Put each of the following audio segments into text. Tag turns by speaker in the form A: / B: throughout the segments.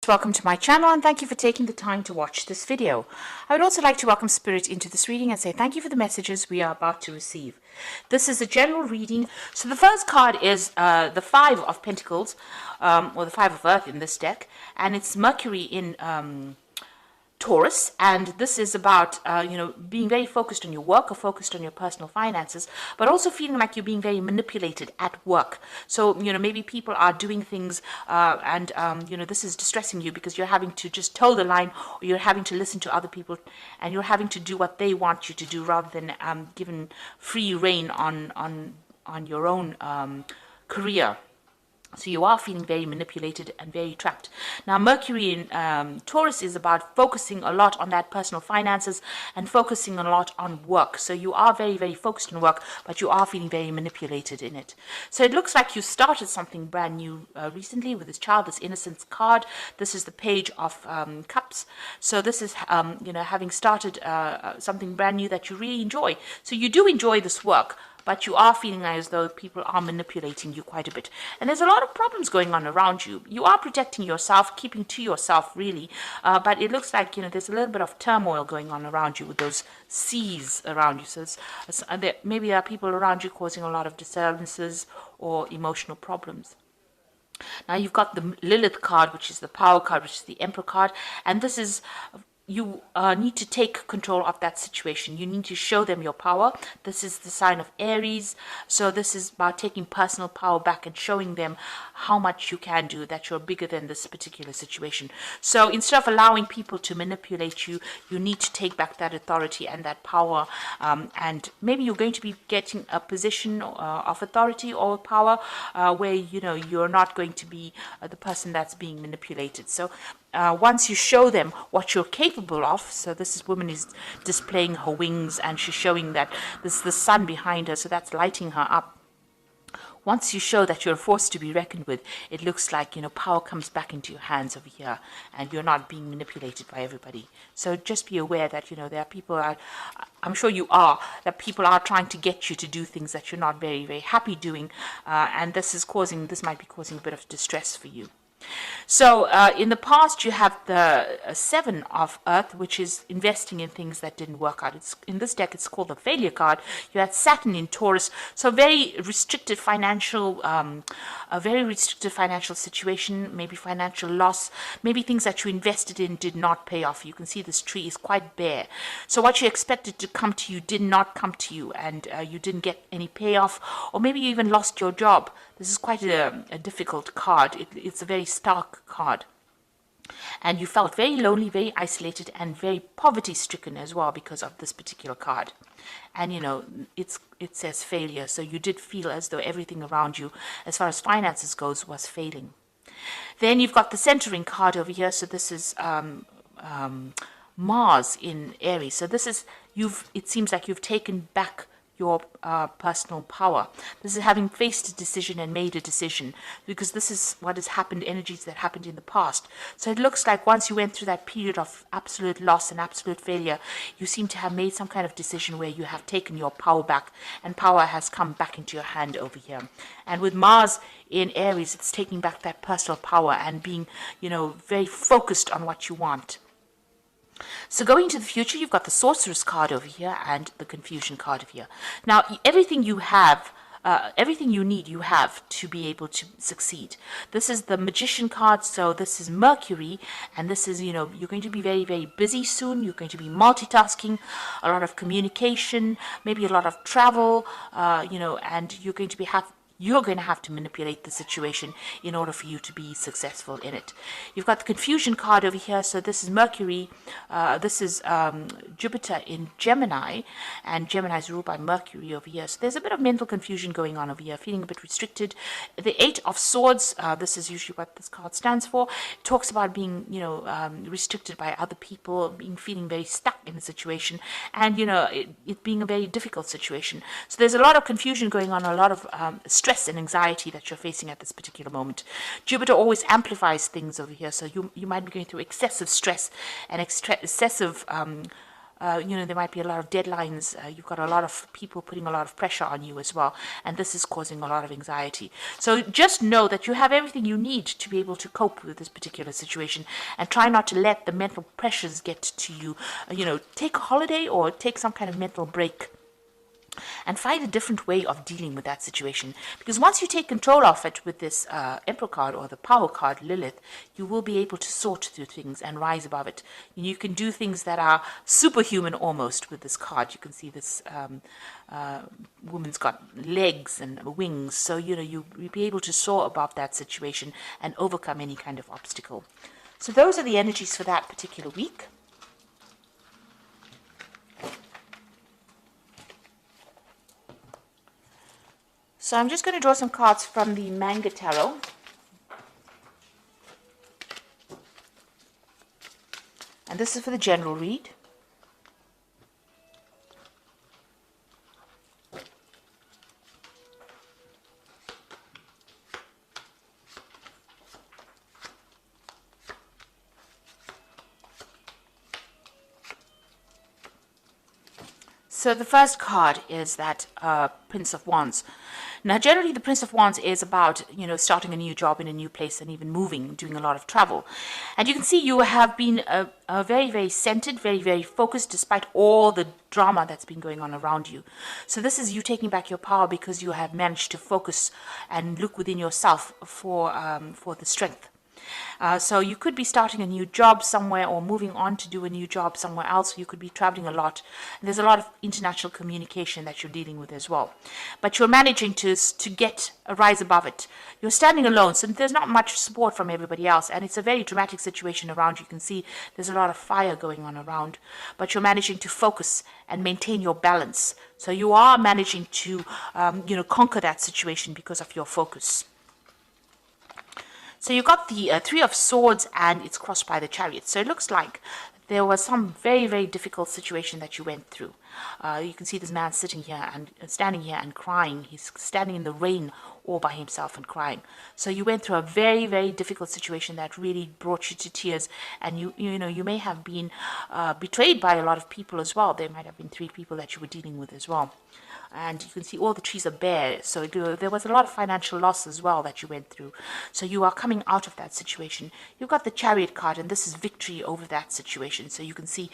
A: Welcome to my channel and thank you for taking the time to watch this video. I would also like to welcome Spirit into this reading and say thank you for the messages we are about to receive. This is a general reading. So the first card is the Five of Pentacles, or the Five of Earth in this deck, and it's Mercury in Taurus, and this is about being very focused on your work or focused on your personal finances, but also feeling like you're being very manipulated at work. So maybe people are doing things and this is distressing you because you're having to just toe the line, or you're having to listen to other people and you're having to do what they want you to do rather than given free reign on your own career. So you are feeling very manipulated and very trapped. Now, Mercury in Taurus is about focusing a lot on that personal finances and focusing a lot on work. So you are very, very focused on work, but you are feeling very manipulated in it. So it looks like you started something brand new recently with this child, this innocence card. This is the Page of Cups. So this is, having started something brand new that you really enjoy. So you do enjoy this work, but you are feeling as though people are manipulating you quite a bit. And there's a lot of problems going on around you. You are protecting yourself, keeping to yourself, really. But it looks like, there's a little bit of turmoil going on around you with those seas around you. So maybe there are people around you causing a lot of disturbances or emotional problems. Now you've got the Lilith card, which is the Power card, which is the Emperor card. And this is... you need to take control of that situation. You need to show them your power. This is the sign of Aries. So this is about taking personal power back and showing them how much you can do, that you're bigger than this particular situation. So instead of allowing people to manipulate you, you need to take back that authority and that power. And maybe you're going to be getting a position of authority or power where, you're not going to be the person that's being manipulated. So once you show them what you're capable of, so this woman is displaying her wings and she's showing that there's the sun behind her, so that's lighting her up. Once you show that you're a force to be reckoned with, it looks like, power comes back into your hands over here and you're not being manipulated by everybody. So just be aware that, there are people, I'm sure you are, that people are trying to get you to do things that you're not very, very happy doing. And this might be causing a bit of distress for you. So in the past, you have the Seven of Earth, which is investing in things that didn't work out. In this deck, it's called the Failure card. You had Saturn in Taurus, so very restricted financial, a very restricted financial situation, maybe financial loss, maybe things that you invested in did not pay off. You can see this tree is quite bare. So what you expected to come to you did not come to you, and you didn't get any payoff, or maybe you even lost your job. This is quite a difficult card. It's a very stark card. And you felt very lonely, very isolated, and very poverty-stricken as well because of this particular card. And, it says failure. So you did feel as though everything around you, as far as finances goes, was failing. Then you've got the centering card over here. So this is Mars in Aries. So this is, it seems like you've taken back your personal power. This is having faced a decision and made a decision, because this is what has happened, energies that happened in the past. So it looks like once you went through that period of absolute loss and absolute failure, you seem to have made some kind of decision where you have taken your power back, and power has come back into your hand over here. And with Mars in Aries, it's taking back that personal power and being, very focused on what you want. So going to the future, you've got the Sorceress card over here and the Confusion card over here. Now, everything you have, everything you need, you have to be able to succeed. This is the Magician card, so this is Mercury, and this is, you're going to be very, very busy soon. You're going to be multitasking, a lot of communication, maybe a lot of travel, and you're going to have to manipulate the situation in order for you to be successful in it. You've got the Confusion card over here. So this is Mercury. This is Jupiter in Gemini, and Gemini is ruled by Mercury over here. So there's a bit of mental confusion going on over here, feeling a bit restricted. The Eight of Swords, this is usually what this card stands for. It talks about being, restricted by other people, feeling very stuck in a situation, and, it being a very difficult situation. So there's a lot of confusion going on, a lot of stress and anxiety that you're facing at this particular moment. Jupiter always amplifies things over here, so you might be going through excessive stress and excessive there might be a lot of deadlines. You've got a lot of people putting a lot of pressure on you as well. And this is causing a lot of anxiety. So just know that you have everything you need to be able to cope with this particular situation, and try not to let the mental pressures get to you. Take a holiday or take some kind of mental break and find a different way of dealing with that situation. Because once you take control of it with this Emperor card or the Power card, Lilith, you will be able to sort through things and rise above it. You can do things that are superhuman almost with this card. You can see this woman's got legs and wings. So, you'll be able to soar above that situation and overcome any kind of obstacle. So those are the energies for that particular week. So I'm just going to draw some cards from the Manga Tarot. And this is for the general read. So the first card is that Prince of Wands. Now, generally, the Prince of Wands is about, starting a new job in a new place and even moving, doing a lot of travel. And you can see you have been very, very centered, very, very focused, despite all the drama that's been going on around you. So this is you taking back your power because you have managed to focus and look within yourself for the strength. So you could be starting a new job somewhere or moving on to do a new job somewhere else. You could be traveling a lot. And there's a lot of international communication that you're dealing with as well. But you're managing to get a rise above it. You're standing alone, so there's not much support from everybody else. And it's a very dramatic situation around. You can see there's a lot of fire going on around. But you're managing to focus and maintain your balance. So you are managing to, conquer that situation because of your focus. So you got the Three of Swords, and it's crossed by the Chariot. So it looks like there was some very, very difficult situation that you went through. You can see this man sitting here and standing here and crying. He's standing in the rain all by himself and crying. So you went through a very, very difficult situation that really brought you to tears. And you may have been betrayed by a lot of people as well. There might have been 3 people that you were dealing with as well. And you can see all the trees are bare. So there was a lot of financial loss as well that you went through. So you are coming out of that situation. You've got the Chariot card, and this is victory over that situation. So you can see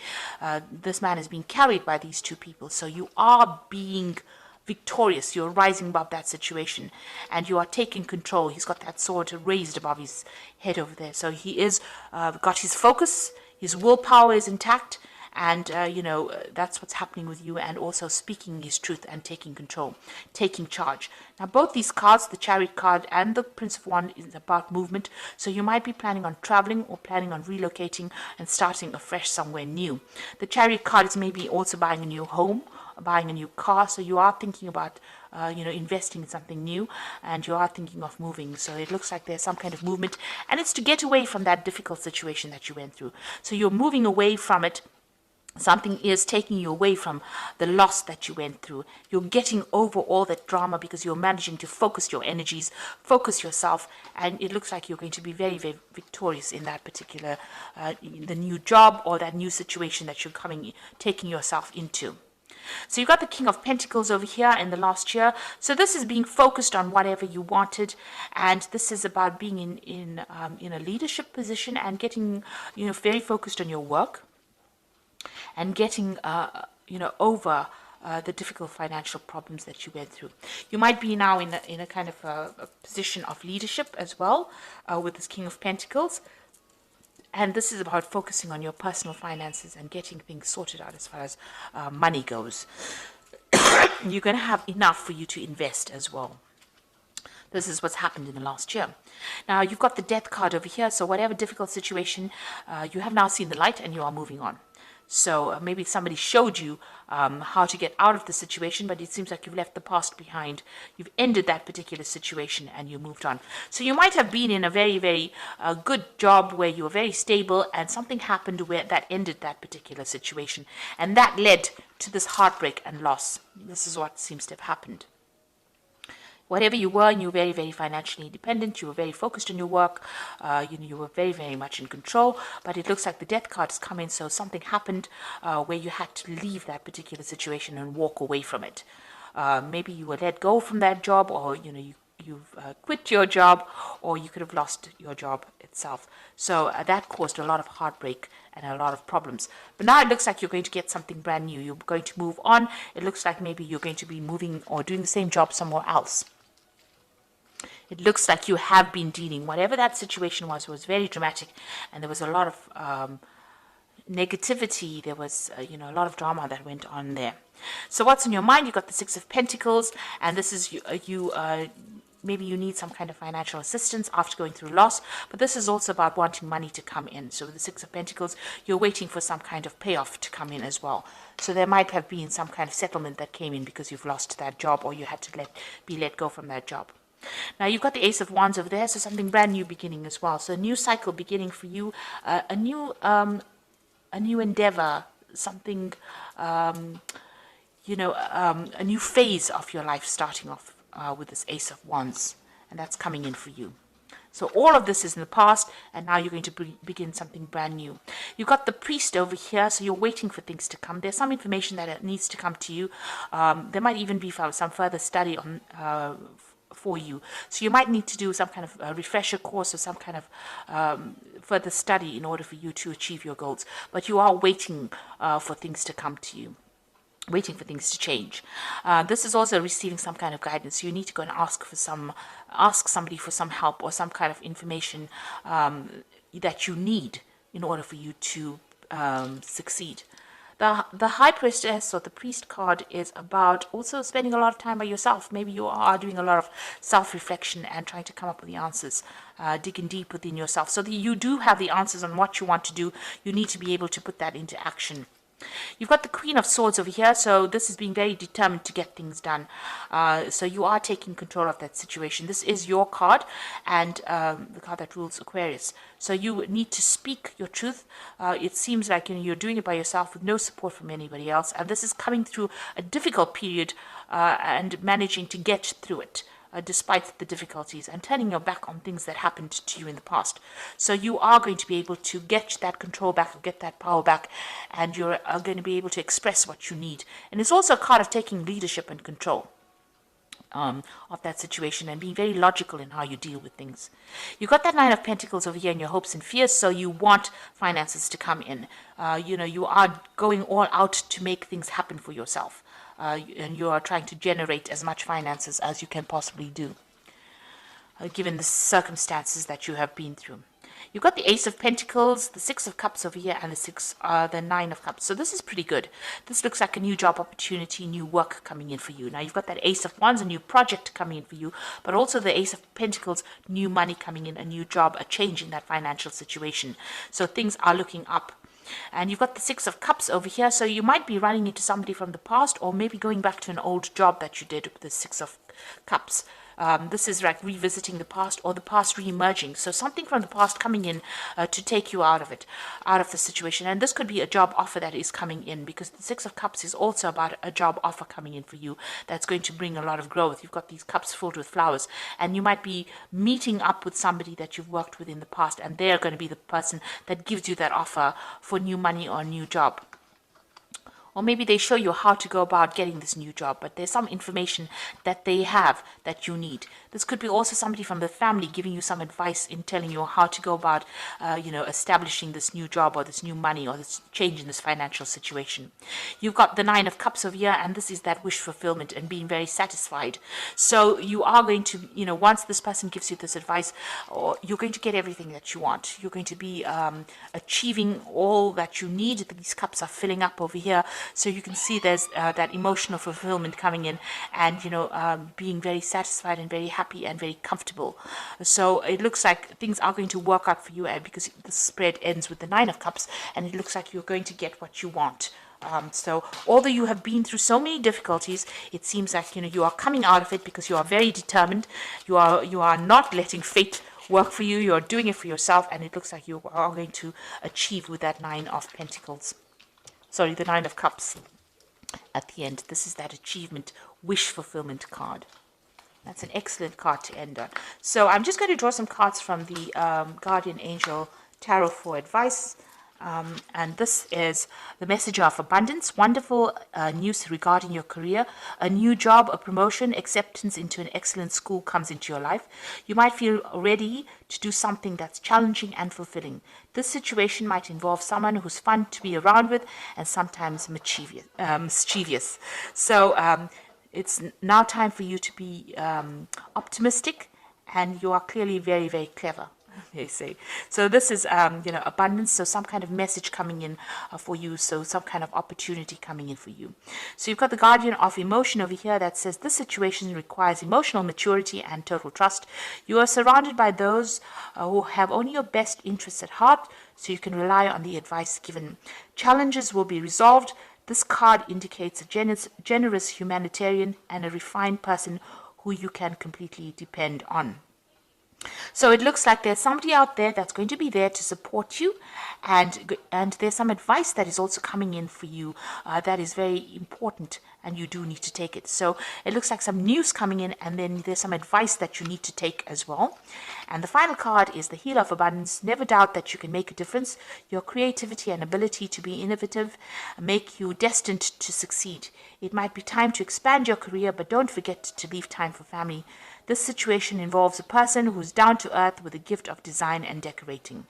A: this man is being carried by these 2 people. So you are being victorious. You're rising above that situation, and you are taking control. He's got that sword raised above his head over there. So he is got his focus. His willpower is intact. And, that's what's happening with you, and also speaking his truth and taking control, taking charge. Now, both these cards, the Chariot card and the Prince of Wands, is about movement. So you might be planning on traveling or planning on relocating and starting afresh somewhere new. The Chariot card is maybe also buying a new home, buying a new car. So you are thinking about, investing in something new, and you are thinking of moving. So it looks like there's some kind of movement, and it's to get away from that difficult situation that you went through. So you're moving away from it. Something is taking you away from the loss that you went through. You're getting over all that drama because you're managing to focus your energies, focus yourself, and it looks like you're going to be very, very victorious in that particular, the new job or that new situation that you're taking yourself into. So you've got the King of Pentacles over here in the last year. So this is being focused on whatever you wanted, and this is about being in a leadership position and getting, very focused on your work. And getting, over the difficult financial problems that you went through. You might be now in a kind of a position of leadership as well with this King of Pentacles. And this is about focusing on your personal finances and getting things sorted out as far as money goes. You're going to have enough for you to invest as well. This is what's happened in the last year. Now, you've got the Death card over here. So whatever difficult situation, you have now seen the light and you are moving on. So maybe somebody showed you how to get out of the situation, but it seems like you've left the past behind. You've ended that particular situation and you moved on. So you might have been in a very, very good job where you were very stable, and something happened where that ended that particular situation. And that led to this heartbreak and loss. This is what seems to have happened. whatever you were, and you were very, very financially independent, you were very focused on your work, you were very, very much in control, but it looks like the death card has come in, so something happened where you had to leave that particular situation and walk away from it. Maybe you were let go from that job, or you've quit your job, or you could have lost your job itself. So that caused a lot of heartbreak and a lot of problems. But now it looks like you're going to get something brand new. You're going to move on. It looks like maybe you're going to be moving or doing the same job somewhere else. It looks like you have been dealing, whatever that situation was very dramatic, and there was a lot of negativity. There was a lot of drama that went on there. So what's in your mind? You got the Six of Pentacles, and this is maybe you need some kind of financial assistance after going through loss, but this is also about wanting money to come in. So with the Six of Pentacles, you're waiting for some kind of payoff to come in as well. So there might have been some kind of settlement that came in because you've lost that job, or you had to be let go from that job. Now you've got the Ace of Wands over there, so something brand new beginning as well. So a new cycle beginning for you, a new endeavor, something, a new phase of your life starting off with this Ace of Wands, and that's coming in for you. So all of this is in the past, and now you're going to begin something brand new. You've got the Priest over here, so you're waiting for things to come. There's some information that needs to come to you. There might even be some further study on for you. So you might need to do some kind of a refresher course or some kind of further study in order for you to achieve your goals. But you are waiting for things to come to you, waiting for things to change. This is also receiving some kind of guidance. You need to go and ask somebody for some help or some kind of information that you need in order for you to succeed. The High Priestess, or the Priest card, is about also spending a lot of time by yourself. Maybe you are doing a lot of self-reflection and trying to come up with the answers, digging deep within yourself. So that you do have the answers on what you want to do. You need to be able to put that into action. You've got the Queen of Swords over here, so this is being very determined to get things done. So you are taking control of that situation. This is your card, and the card that rules Aquarius. So you need to speak your truth. It seems like you're doing it by yourself with no support from anybody else, and this is coming through a difficult period and managing to get through it. Despite the difficulties, and turning your back on things that happened to you in the past. So you are going to be able to get that control back, or get that power back, and you're going to be able to express what you need. And it's also a card of taking leadership and control of that situation and being very logical in how you deal with things. You've got that Nine of Pentacles over here in your hopes and fears, so you want finances to come in. You are going all out to make things happen for yourself. And you are trying to generate as much finances as you can possibly do, given the circumstances that you have been through. You've got the Ace of Pentacles, the Six of Cups over here, and the Nine of Cups. So this is pretty good. This looks like a new job opportunity, new work coming in for you. Now you've got that Ace of Wands, a new project coming in for you, but also the Ace of Pentacles, new money coming in, a new job, a change in that financial situation. So things are looking up. And you've got the Six of Cups over here, so you might be running into somebody from the past, or maybe going back to an old job that you did with the Six of Cups. This is like revisiting the past, or the past re-emerging. So something from the past coming in to take you out of it, out of the situation. And this could be a job offer that is coming in, because the Six of Cups is also about a job offer coming in for you that's going to bring a lot of growth. You've got these cups filled with flowers, and you might be meeting up with somebody that you've worked with in the past, and they're going to be the person that gives you that offer for new money or a new job. Or maybe they show you how to go about getting this new job, but there's some information that they have that you need. This could be also somebody from the family giving you some advice in telling you how to go about, establishing this new job or this new money or this change in this financial situation. You've got the Nine of Cups over here, and this is that wish fulfillment and being very satisfied. So you are going to, once this person gives you this advice, or you're going to get everything that you want. You're going to be achieving all that you need. These cups are filling up over here. So you can see there's that emotional fulfillment coming in, and being very satisfied and very happy and very comfortable. So it looks like things are going to work out for you, because the spread ends with the Nine of Cups, and it looks like you're going to get what you want. So although you have been through so many difficulties, it seems like you are coming out of it, because you are very determined. You are not letting fate work for you. You are doing it for yourself, and it looks like you are going to achieve with that Nine of Pentacles. Sorry, the Nine of Cups at the end. This is that achievement, wish fulfillment card. That's an excellent card to end on. So I'm just going to draw some cards from the Guardian Angel Tarot for advice. And this is the message of abundance, wonderful news regarding your career, a new job, a promotion, acceptance into an excellent school comes into your life. You might feel ready to do something that's challenging and fulfilling. This situation might involve someone who's fun to be around with and sometimes mischievous. So it's now time for you to be optimistic, and you are clearly very, very clever. They say. So this is, abundance. So some kind of message coming in for you. So some kind of opportunity coming in for you. So you've got the Guardian of Emotion over here that says this situation requires emotional maturity and total trust. You are surrounded by those who have only your best interests at heart, so you can rely on the advice given. Challenges will be resolved. This card indicates a generous humanitarian and a refined person who you can completely depend on. So it looks like there's somebody out there that's going to be there to support you, and there's some advice that is also coming in for you that is very important, and you do need to take it. So it looks like some news coming in, and then there's some advice that you need to take as well. And the final card is the Healer of Abundance. Never doubt that you can make a difference. Your creativity and ability to be innovative make you destined to succeed. It might be time to expand your career, but don't forget to leave time for family. This situation involves a person who's down to earth with a gift of design and decorating.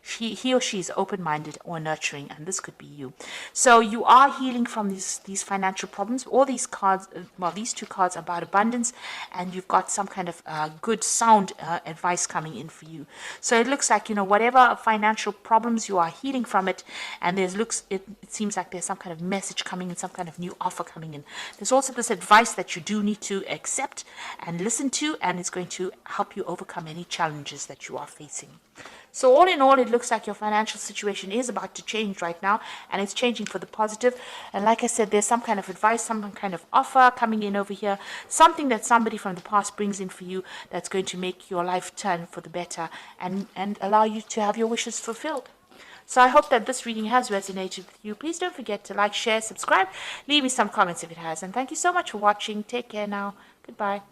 A: He or she is open-minded or nurturing, and this could be you. So you are healing from these financial problems. All these cards, these two cards are about abundance, and you've got some kind of good, sound advice coming in for you. So it looks like, whatever financial problems, you are healing from it, and it seems like there's some kind of message coming in, some kind of new offer coming in. There's also this advice that you do need to accept and listen to, and it's going to help you overcome any challenges that you are facing. So all in all, it looks like your financial situation is about to change right now, and it's changing for the positive. And like I said, there's some kind of advice, some kind of offer coming in over here, something that somebody from the past brings in for you that's going to make your life turn for the better and allow you to have your wishes fulfilled. So I hope that this reading has resonated with you. Please don't forget to like, share, subscribe, leave me some comments if it has. And thank you so much for watching. Take care now. Goodbye.